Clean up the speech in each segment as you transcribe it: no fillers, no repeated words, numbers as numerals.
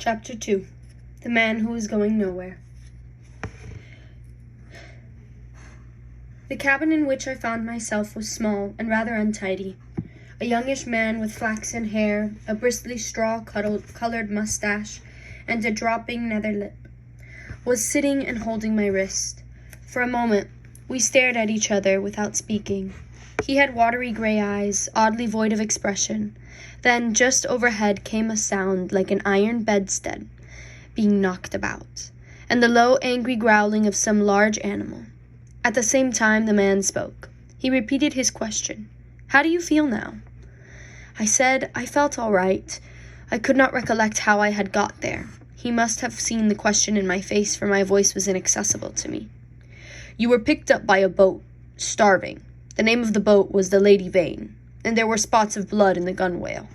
Chapter 2. The Man Who Was Going Nowhere. The cabin in which I found myself was small and rather untidy. A youngish man with flaxen hair, a bristly straw-colored mustache, and a dropping nether lip was sitting and holding my wrist. For a moment, we stared at each other without speaking. He had watery gray eyes, oddly void of expression. Then, just overhead, came a sound like an iron bedstead being knocked about, and the low, angry growling of some large animal. At the same time, the man spoke. He repeated his question. "How do you feel now?" I said I felt all right. I could not recollect how I had got there. He must have seen the question in my face, for my voice was inaccessible to me. "You were picked up by a boat, starving. The name of the boat was the Lady Vane, and there were spots of blood in the gunwale."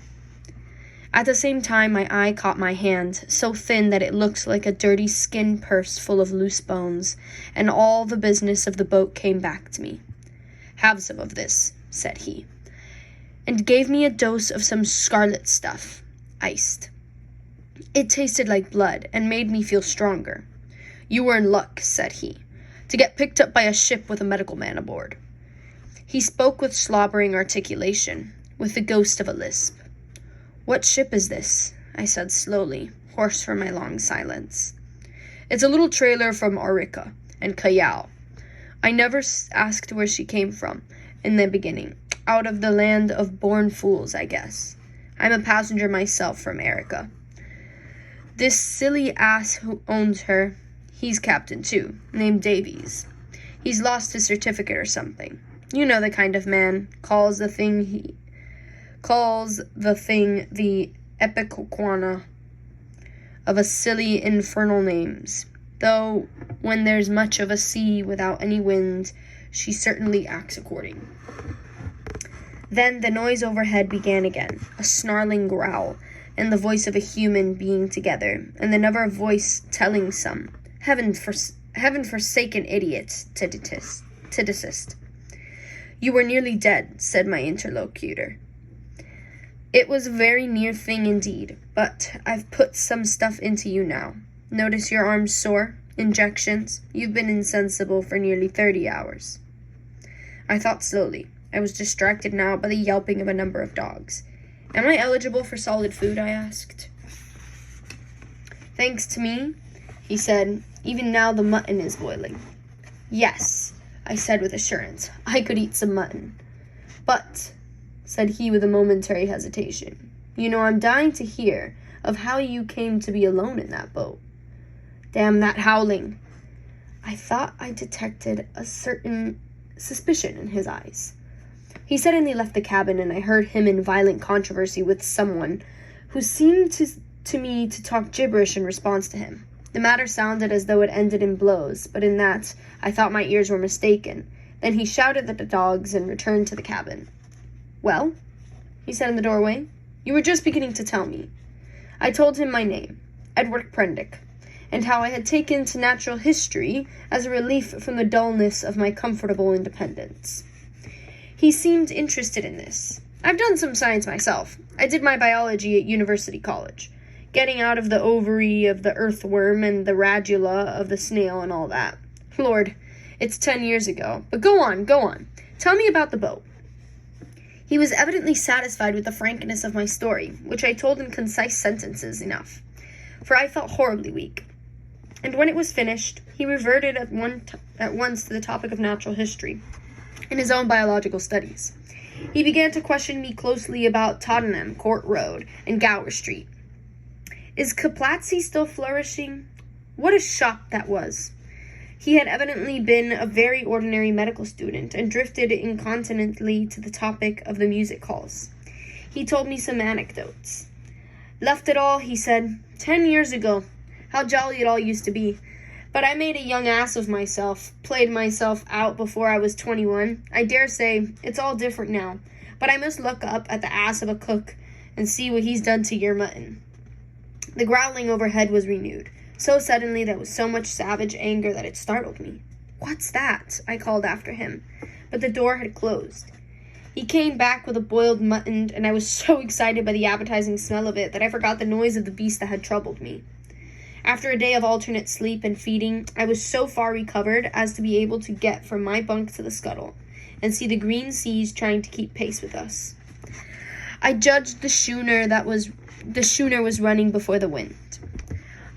At the same time, my eye caught my hand, so thin that it looked like a dirty skin purse full of loose bones, and all the business of the boat came back to me. "Have some of this," said he, and gave me a dose of some scarlet stuff, iced. It tasted like blood, and made me feel stronger. "You were in luck," said he, "to get picked up by a ship with a medical man aboard." He spoke with slobbering articulation, with the ghost of a lisp. "What ship is this?" I said slowly, hoarse from my long silence. "It's a little trailer from Arica and Callao. I never asked where she came from in the beginning. Out of the land of born fools, I guess. I'm a passenger myself from Arica. This silly ass who owns her, he's captain too, named Davies. He's lost his certificate or something. You know the kind of man, calls the thing the epicoquana of a silly infernal names, though when there's much of a sea without any wind, she certainly acts according." Then the noise overhead began again, a snarling growl, and the voice of a human being together, and another voice telling some heaven-forsaken idiot to desist. "You were nearly dead," said my interlocutor. "It was a very near thing indeed, but I've put some stuff into you now. Notice your arm's sore? Injections? You've been insensible for nearly 30 hours. I thought slowly. I was distracted now by the yelping of a number of dogs. "Am I eligible for solid food?" I asked. "Thanks to me," he said, "even now the mutton is boiling." "Yes," I said with assurance, "I could eat some mutton. But," said he with a momentary hesitation, "you know, I'm dying to hear of how you came to be alone in that boat." "Damn that howling." I thought I detected a certain suspicion in his eyes. He suddenly left the cabin, and I heard him in violent controversy with someone who seemed to me to talk gibberish in response to him. The matter sounded as though it ended in blows, but in that I thought my ears were mistaken. Then he shouted at the dogs and returned to the cabin. "Well," he said in the doorway, "you were just beginning to tell me." I told him my name, Edward Prendick, and how I had taken to natural history as a relief from the dullness of my comfortable independence. He seemed interested in this. I've done some science myself. I did my biology at University College, getting out of the ovary of the earthworm and the radula of the snail and all that. Lord, it's 10 years ago. But go on. Tell me about the boat. He was evidently satisfied with the frankness of my story, which I told in concise sentences enough, for I felt horribly weak. And when it was finished, he reverted at once to the topic of natural history and his own biological studies. He began to question me closely about Tottenham Court Road and Gower Street. Is Kaplatsy still flourishing? What a shock that was. He had evidently been a very ordinary medical student and drifted incontinently to the topic of the music halls. He told me some anecdotes. "Left it all," he said, 10 years ago. How jolly it all used to be. But I made a young ass of myself, played myself out before I was 21. I dare say it's all different now, but I must look up at the ass of a cook and see what he's done to your mutton." The growling overhead was renewed, so suddenly there was so much savage anger that it startled me. "What's that?" I called after him, but the door had closed. He came back with a boiled mutton, and I was so excited by the appetizing smell of it that I forgot the noise of the beast that had troubled me. After a day of alternate sleep and feeding, I was so far recovered as to be able to get from my bunk to the scuttle and see the green seas trying to keep pace with us. I judged the schooner was running before the wind.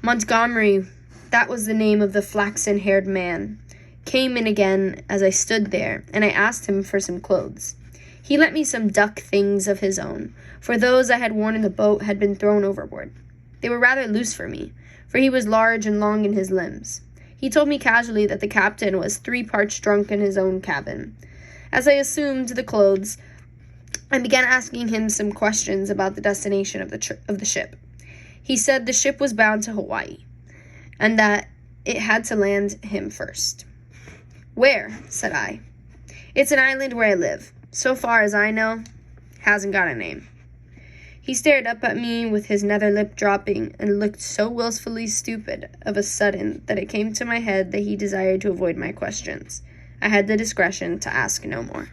Montgomery, that was the name of the flaxen-haired man, came in again as I stood there, and I asked him for some clothes. He lent me some duck things of his own, for those I had worn in the boat had been thrown overboard. They were rather loose for me, for he was large and long in his limbs. He told me casually that the captain was 3 parts drunk in his own cabin. As I assumed the clothes, I began asking him some questions about the destination of the ship. He said the ship was bound to Hawaii, and that it had to land him first. "Where?" said I. "It's an island where I live. So far as I know, hasn't got a name." He stared up at me with his nether lip dropping and looked so willfully stupid of a sudden that it came to my head that he desired to avoid my questions. I had the discretion to ask no more.